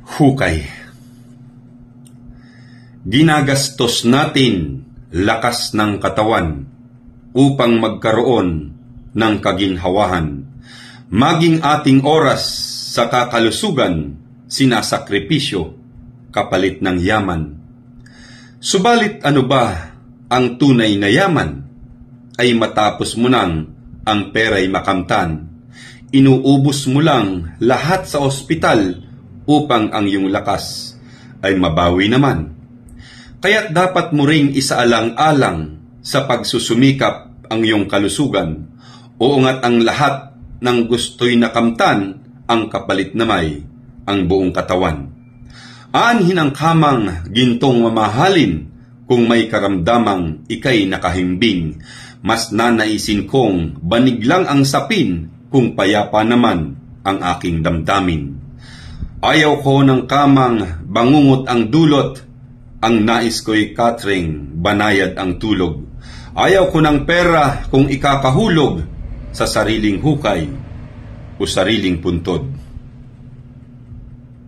Hukay. Ginagastos natin lakas ng katawan upang magkaroon ng kaginhawahan. Maging ating oras sa kakalusugan, sinasakripisyo kapalit ng yaman. Subalit ano ba ang tunay na yaman? Ay matapos mo nang ang pera'y makamtan, inuubos mo lang lahat sa ospital upang ang iyong lakas ay mabawi naman. Kaya't dapat mo ring isaalang-alang sa pagsusumikap ang iyong kalusugan, o ungat ang lahat ng gusto'y nakamtan, ang kapalit na may ang buong katawan. Aanhin ang kamang gintong mamahalin, kung may karamdamang ika'y nakahimbing, mas nanaisin kong banig lang ang sapin, kung payapa naman ang aking damdamin. Ayaw ko ng kamang bangungot ang dulot, ang nais ko'y katring banayad ang tulog. Ayaw ko ng pera kung ikakahulog sa sariling hukay o sariling puntod.